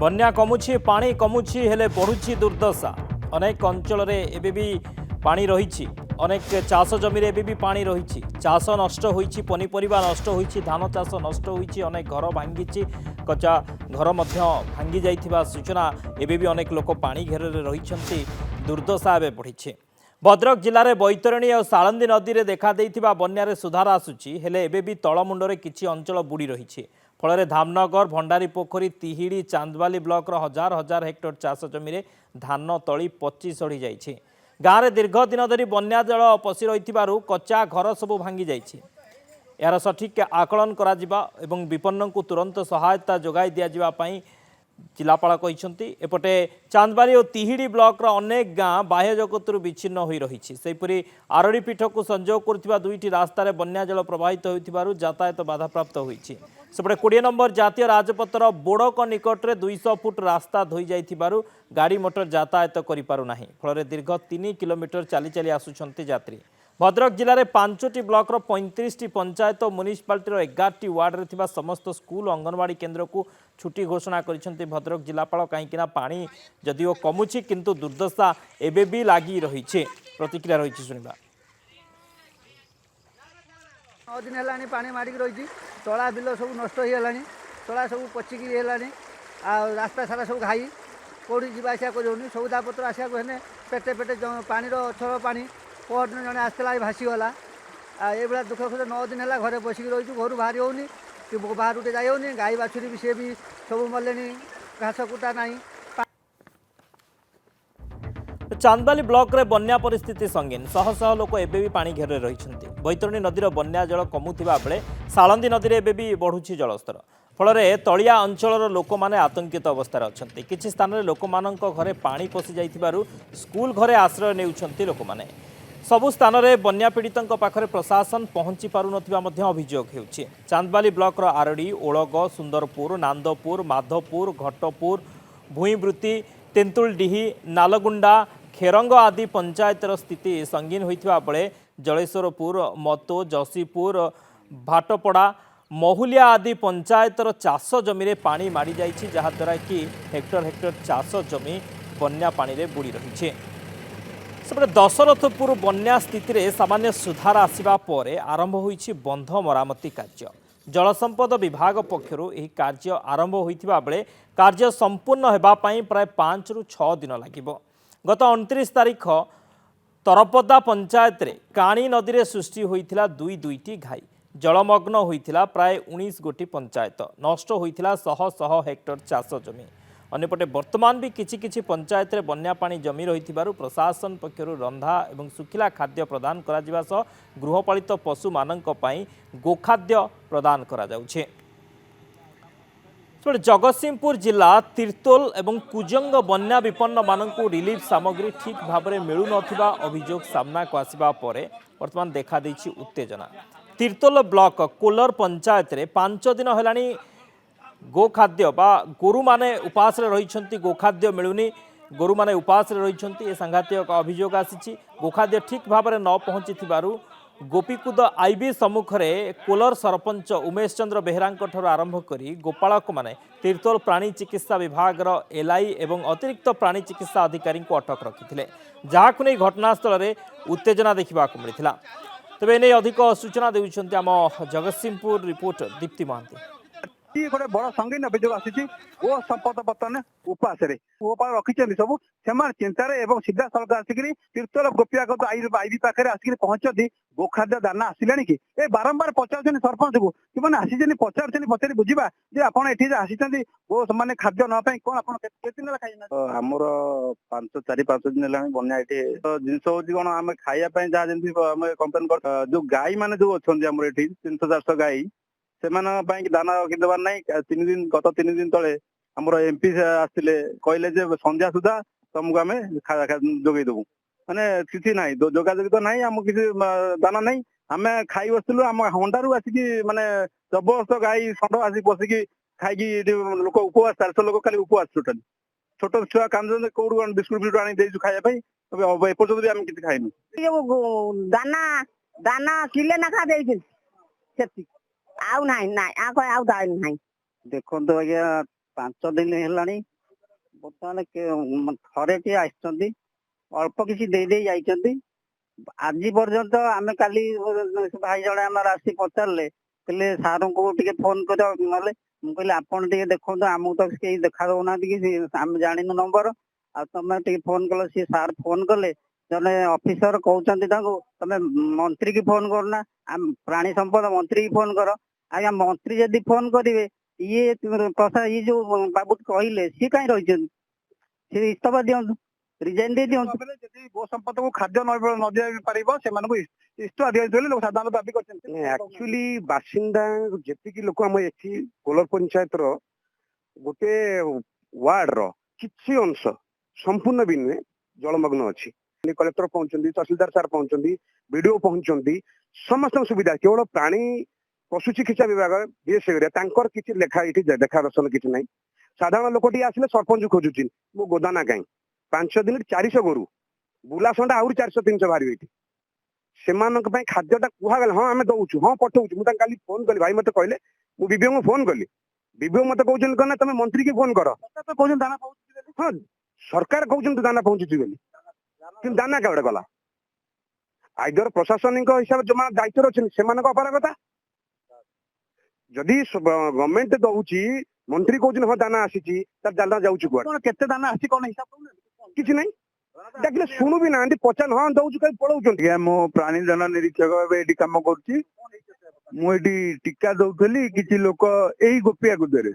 बन्या कमुछि पानी कमुछि हेले बढ़ुछि दुर्दशा। अनेक अंचल एबे भी पानी रही। अनेक चाष जमी एबे भी पानी रही। चाष नष्ट होइछि, पनीपरिबा नष्ट होइछि, धान चाष नष्ट होइछि, अनेक घर भांगी, कच्चा घर मध्य भांगी जाइथिबा सूचना। एबे भी अनेक लोक पानी घेर रही। दुर्दशा एबे बढ़ी। भद्रक जिले में बैतरणी और सालंदी नदी में देखा देइथिबा बन्यारे सुधार आसुछि, हेले एबे भी तळमुंडरे किछि अंचल बुड़ी रही। फल धामनगर, भंडारी पोखरी, तिहिड़ी, चांदबाली ब्लॉक हजार हजार हेक्टर चाष जमी धान तली पची सड़ी जाइछि। गाँव में दीर्घ दिन धरी बन्या जल पशि रही कच्चा घर सबू भांगी जाइछि। यार सठिक आकलन करा जिबा एवं विपन्न को तुरंत सहायता जोगाई दिया जिबा पई जिलापाल कहते। एपटे चांदबारी और तिहिड़ी ब्लॉक अनेक गाँ बाह्य जगत विच्छिन्न हो रही। सेहीपरि आरड़ी पीठ को संजोग करुवा दुईटी रास्तार बन्या जल प्रवाहित हो यातायात बाधाप्राप्त होइछि। सेपटे 20 नंबर जातीय राजपथर बोड़क निकट में 200 फुट रास्ता धोई जाइथिबारु गाड़ी मोटर यातायात करि पारु नाही। फल दीर्घ 3 किलोमीटर चली चली आसुछन्ति यात्री। भद्रक जिले में 5टी ब्लॉक 35टी पंचायत और म्युनिसिपालिटी 11टी वार्ड रे थिबा समस्त स्कूल अंगनवाड़ी केन्द्र को छुट्टी घोषणा करिसेंति भद्रक जिलापाल। कहीं पानी जदिओ कमुछि किंतु दुर्दशा एबे भी लागी रही। प्रतिक्रिया रही सुनिबा। 9 दिन है पानी मारिक रही। तला बिल सब नष्ट हो गलानी, तला सब पचिकी है। रास्ता सारा सब घाई, कौटी जावासा कर सौदापत्र आसा पेटे पेटे पानी अछल पानी। पहरदिन जड़े आसला भासीगला। ये दुख सुख 9 दिन है घरे बसिक रही। घर बाहरी होनी कि बाहर के जाऊनी। गाई बाछुरी भी सी भी सब मले, घास कुटा ना। चांदबाली ब्लॉक रे बन्या परिस्थिति संगीन। शह शह लोक एबे भी पानी घेर रही। बैतरणी नदीर बन्या जल कमुथिबा बेले सालंदी नदी में एबे भी बढ़ुछि जलस्तर। फल तलिया अंचल लोक माने आतंकित अवस्था अछंती। किछि स्थान में लोक मानक घरे पानी पशि जाइथिबारु स्कूल घरे आश्रय नेउछंती लोक माने। सबु स्थान में बन्या पीड़ितों पाखरे प्रशासन पहुंची पारुनथिबा मध्य अभियोग हेउछि। चांदबाली ब्लॉक आरड़ी, ओलग, सुंदरपुर, नांदपुर, माधवपुर, घटपुर, भूईवृत्ति, तेंतुलडीही, नालगुंडा, खेरंग आदि पंचायतर स्थिति संगीन होइथिबा बेले जलेश्वरपुर, मतो, जसीपुर, भाटपड़ा, महुलिया आदि पंचायतर चाष जमी रे पानी मारी जाइछि, जहाद्वारा कि हेक्टर हेक्टर चाष जमी बन्या पानी रे बुड़ी रही। सेपटे दशरथपुर बन्या स्थिति रे सामान्य सुधार आसिबा परे आरंभ होइछि बंध मरामती कार्य। जलसंपद विभाग पक्षरु एही कार्य आरंभ होइथिबा बेले कार्य संपूर्ण हेबा पई प्राय 5 रु 6 दिन लागिबो। गत 29 तारीख तरपदा पंचायत रे काणी नदी रे सृष्टि होइथिला दुईटी घाई। जलमग्न होइथिला प्राय 19 गोटी पंचायत। नष्ट होइथिला शह शह हेक्टर चाष जमी। अन्यपटे वर्तमान भी किछि पंचायत रे बन्या पानी जमी रहिथिबारु प्रशासन पक्षरु रंधा एवं सुखिला खाद्य प्रदान करा जिबा सह गृहपालित पशु मानक पई गोखाद्य प्रदान करा जाउछे। जगतसिंहपुर जिला तिर्तोल एवं कुजंग बन्या विपन्न मानकु रिलीफ सामग्री ठीक भाव में मिलू नथिबा अभियोग सामना को आसिबा परे वर्तमान देखा देछि उत्तेजना। तिर्तोल ब्लॉक कोलर पंचायत रे 5 दिन हेलानी गोखाद्य बा गोरु माने उपास रे रहिछंती, गोखाद्य मिलुनी, गोरु माने उपास रे रहिछंती। ए सांघातिक अभियोग आसीछि। गोखाद्य ठीक भाव में न पहुंची थिबारु गोपीकुद आईबी सम्मुख में कोलर सरपंच उमेश चंद्र बेहरा आरंभ करी गोपालक माने तिर्तोल प्राणी चिकित्सा विभाग एलआई एवं अतिरिक्त प्राणी चिकित्सा अधिकारी को अटक रखिथिले, जहाकु नै घटनास्थल में उत्तेजना देखा मिलता। तेबे एने अधिक सूचना देउछंती आम जगतसिंहपुर रिपोर्टर दीप्ति महांती। गोटे बड़ संगीन अभियोग आसी ओ संपद बर्तन उपास गोपाल रखिंट सब से चिंतार सीधा सड़क आसिक तीर्थल गोपियागत आईबी पाखे आसिक पहुंचती गोखाद्य दाना आसलानी कि ए बारंबार पचार सरपंच को कि आसी पचार पचारि बुझा जे आप गो माने खाद्य नापी कौन आमर 4-5 दिन है बना ये जिनस हूँ कौन आम खायापी जहाँ जमी कम्प्लेन कर जो गाई मैंने जो अच्छा 300-400 गाई से दाना रखिदेवार ना। 3 दिन गत 3 दिन तले आमर एमपी आसते कहले संध्या सुधा तुमको आम जोगे देवु माने किसी ना जोगाजोगी तो ना आम किसी दाना ना आम खाई बसलु आम हंडारू आसिक माने जबरदस्त गाई षंड आसिक पशिकी खाई लोक उपवास 400 लोक खाली उपवास टोटाली छोट छुआ कांद कौट बिस्कुट फिस्कुट आनी देछु खाया एपर्तन भी आम किसी खाइनु। दाना दाना किले नाखा आउ ना देखो आज्ञा 5 दिन है ବର୍ତ୍ତମାନ ଥରେ ଟିକେ ଆସିଛନ୍ତି, ଅଳ୍ପ କିଛି ଦେଇ ଯାଇଛନ୍ତି। ଆଜି ପର୍ଯ୍ୟନ୍ତ ଆମେ କାଲି ଭାଇ ଜଣେ ଆମର ଆସି ପଚାରିଲେ, କହିଲେ ସାରଙ୍କୁ ଟିକେ ଫୋନ କର, ନହେଲେ ମୁଁ କହିଲି ଆପଣ ଟିକେ ଦେଖନ୍ତୁ, ଆମକୁ ତ କେହି ଦେଖା ଦଉନାହାନ୍ତି କି ଆମେ ଜାଣିନୁ ନମ୍ବର, ଆଉ ତମେ ଟିକେ ଫୋନ କଲ। ସିଏ ସାର୍ ଫୋନ କଲେ, ଜଣେ ଅଫିସର କହୁଛନ୍ତି ତାଙ୍କୁ ତମେ ମନ୍ତ୍ରୀ କି ଫୋନ କରୁନା, ପ୍ରାଣୀ ସମ୍ପଦ ମନ୍ତ୍ରୀ କି ଫୋନ କର। ଆଜ୍ଞା ମନ୍ତ୍ରୀ ଯଦି ଫୋନ କରିବେ, ଇଏ ଯୋଉ ବାବୁ କହିଲେ ସିଏ କାହିଁ ରହିଛନ୍ତି, ସିଏ ଇସ୍ତଫା ଦିଅନ୍ତୁ, ରିଜାଇନ ଦେଇ ଦିଅନ୍ତୁ। ଯଦି ଗୋ ସମ୍ପଦକୁ ଖାଦ୍ୟ ନ ଦିଆ ପାରିବ ସେମାନଙ୍କୁ ଇସ୍ତଫା ଦିଆଯିବ ବୋଲି ଲୋକ ସାଧାରଣ ଦାବି କରିଛନ୍ତି। ଆକ୍ଚୁଆଲି ବାସିନ୍ଦା ଯେତିକି ଲୋକ ଆମ ଏଠି କୋଲର ପଞ୍ଚାୟତର ଗୋଟେ ୱାର୍ଡର କିଛି ଅଂଶ, ସମ୍ପୂର୍ଣ୍ଣ ବି ନୁହେଁ, ଜଳମଗ୍ନ ଅଛି। କଲେକ୍ଟର ପହଞ୍ଚୁଛନ୍ତି, ତହସିଲଦାର ସାର୍ ପହଞ୍ଚୁଛନ୍ତି, ବିଡିଓ ପହଞ୍ଚୁଛନ୍ତି, ସମସ୍ତଙ୍କ ସୁବିଧା। କେବଳ ପ୍ରାଣୀ ପଶୁ ଚିକିତ୍ସା ବିଭାଗ ବିଏସ୍ଏଫ ତାଙ୍କର କିଛି ଲେଖା ଏଠି ଦେଖା ଦର୍ଶନ କିଛି ନାହିଁ। ସାଧାରଣ ଲୋକଟି ଆସିଲେ ସରପଞ୍ଚ ଖୋଜୁଛି, ମୁଁ ଗୋଦାନା କାହିଁ 5 ଦିନରେ 400 ଗୋରୁ, ବୁଲା ସଣ୍ଡା ଆହୁରି 400-300 ବାହାରିବେ ଏଠି। ସେମାନଙ୍କ ପାଇଁ ଖାଦ୍ୟଟା କୁହାଗଲା, ହଁ ଆମେ ଦଉଛୁ, ହଁ ପଠଉଛୁ। ମୁଁ ତାଙ୍କୁ କାଲି ଫୋନ କଲି, ଭାଇ ମତେ କହିଲେ, ମୁଁ ବିବିଓଙ୍କୁ ଫୋନ କଲି, ବିବିଓ ମତେ କହୁଛନ୍ତି କଣ ନା ତମେ ମନ୍ତ୍ରୀ କି ଫୋନ କର। କହୁଛନ୍ତି ଦାନା ପହଞ୍ଚୁଛି ବୋଲି। ହଁ ସରକାର କହୁଛନ୍ତି ଦାନା ପହଞ୍ଚୁଛି ବୋଲି, କିନ୍ତୁ ଦାନା କେଉଁଟେ ଗଲା? ଆଇଦର ପ୍ରଶାସନିକ ହିସାବରେ ଯୋଉମାନେ ଦାୟିତ୍ୱରେ ଅଛନ୍ତି ସେମାନଙ୍କ ଅପାରଗତା। ଯଦି ଗଭର୍ଣ୍ଣମେଣ୍ଟ ଦଉଛି, ମନ୍ତ୍ରୀ କହୁଛନ୍ତି ହଁ ଦାନା ଆସିଛି, ତାର ଦାନା ଯାଉଛି କୁଆଡେ? କଣ କେତେ ଦାନା ଆସିଛି କଣ ହିସାବ ଦଉନାହାନ୍ତି? କିଛି ନାହିଁ, ଦେଖିଲେ ଶୁଣୁ ବି ନାହାନ୍ତି, ପଚାର ହଁ ଦଉଛୁ କାହିଁ ପଳଉଛନ୍ତି। ଆଜ୍ଞା ମୁଁ ପ୍ରାଣୀ ଜନ ନିରୀକ୍ଷକ ଭାବେ ଏଠି କାମ କରୁଛି। ମୁଁ ଏଠି ଟୀକା ଦଉଥିଲି, କିଛି ଲୋକ ଏଇ ଗୋପିଆକୁଦରେ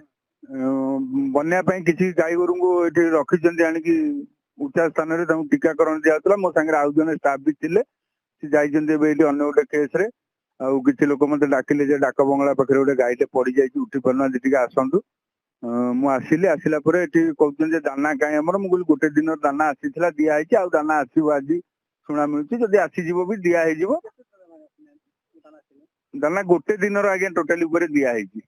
ବନ୍ୟା ପାଇଁ କିଛି ଗାଈ ଗୋରୁଙ୍କୁ ଏଠି ରଖିଛନ୍ତି, ଆଣିକି ଉଚ୍ଚା ସ୍ଥାନରେ ତାଙ୍କୁ ଟୀକାକରଣ ଦିଆଯାଉଥିଲା। ମୋ ସାଙ୍ଗରେ ଆଉ ଜଣେ ଷ୍ଟାଫ ବି ଥିଲେ, ସେ ଯାଇଛନ୍ତି ଏବେ ଏଠି ଅନ୍ୟ ଗୋଟେ କେସରେ। ଆଉ କିଛି ଲୋକ ମତେ ଡାକିଲେ ଯେ ଡାକ ବଙ୍ଗଳା ପାଖରେ ଗୋଟେ ଗାଈଟେ ପଡିଯାଇଛି, ଉଠି ପାରୁନାହାନ୍ତି, ଟିକେ ଆସନ୍ତୁ। ମୁଁ ଆସିଲା ପରେ ଏଠି କହୁଛନ୍ତି ଯେ ଦାନା କାହିଁ ଆମର। ମୁଁ କହିଲି ଗୋଟେ ଦିନର ଦାନା ଆସିଥିଲା, ଦିଆ ହେଇଛି, ଆଉ ଦାନା ଆସିବ ଆଜି ଶୁଣା ମିଳୁଛି, ଯଦି ଆସିଯିବ ବି ଦିଆ ହେଇଯିବ। ଦାନା ଗୋଟେ ଦିନର ଆଜ୍ଞା ଟୋଟାଲି ଉପରେ ଦିଆ ହେଇଛି।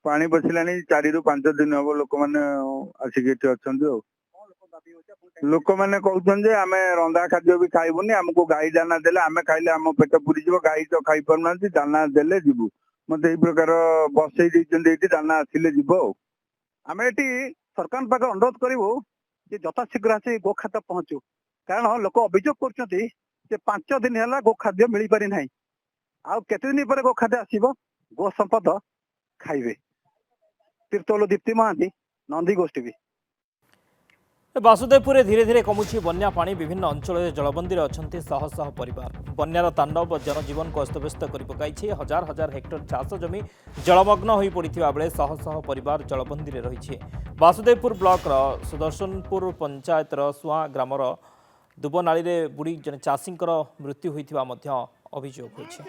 ପାଣି ପଶିଲାଣି 4 ରୁ 5 ଦିନ ହବ, ଲୋକମାନେ ଆସିକି ଏଠି ଅଛନ୍ତି। ଆଉ ଲୋକମାନେ କହୁଛନ୍ତି ଯେ ଆମେ ରନ୍ଧା ଖାଦ୍ୟ ବି ଖାଇବୁନି, ଆମକୁ ଗାଈ ଦାନା ଦେଲେ ଆମେ ଖାଇଲେ ଆମ ପେଟ ପୁରିଯିବ, ଗାଈ ତ ଖାଇ ପାରୁନାହାନ୍ତି, ଦାନା ଦେଲେ ଯିବୁ। ମତେ ଏଇ ପ୍ରକାର ବସେଇ ଦେଇଛନ୍ତି, ଏଇଠି ଦାନା ଆସିଲେ ଯିବ। ଆଉ ଆମେ ଏଠି ସରକାରଙ୍କ ପାଖରେ ଅନୁରୋଧ କରିବୁ ଯେ ଯଥାଶୀଘ୍ର ଆସି ଗୋ ଖାଦ୍ୟ ପହଞ୍ଚୁ, କାରଣ ଲୋକ ଅଭିଯୋଗ କରୁଛନ୍ତି ଯେ 5 ଦିନ ହେଲା ଗୋ ଖାଦ୍ୟ ମିଳିପାରି ନାହିଁ। ଆଉ କେତେ ଦିନ ପରେ ଗୋ ଖାଦ୍ୟ ଆସିବ, ଗୋ ସମ୍ପଦ ଖାଇବେ। ତୀର୍ତ୍ତୋଲ ଦୀପ୍ତି ମହାନ୍ତି, ନନ୍ଦୀ ଗୋଷ୍ଠୀ। ବାସୁଦେବପୁରରେ ଧୀରେ ଧୀରେ କମୁଛି ବନ୍ୟା ପାଣି। ବିଭିନ୍ନ ଅଞ୍ଚଳରେ ଜଳବନ୍ଦୀରେ ଅଛନ୍ତି ଶହ ଶହ ପରିବାର। ବନ୍ୟାର ତାଣ୍ଡବ ଜନଜୀବନକୁ ଅସ୍ତବ୍ୟସ୍ତ କରି ପକାଇଛି। ହଜାର ହଜାର ହେକ୍ଟର ଚାଷ ଜମି ଜଳମଗ୍ନ ହୋଇପଡ଼ିଥିବା ବେଳେ ଶହ ଶହ ପରିବାର ଜଳବନ୍ଦୀରେ ରହିଛି। ବାସୁଦେବପୁର ବ୍ଲକର ସୁଦର୍ଶନପୁର ପଞ୍ଚାୟତର ସୁଆଁ ଗ୍ରାମର ଦୁବନାଳୀରେ ବୁଡ଼ି ଜଣେ ଚାଷୀଙ୍କର ମୃତ୍ୟୁ ହୋଇଥିବା ମଧ୍ୟ ଅଭିଯୋଗ ହୋଇଛି।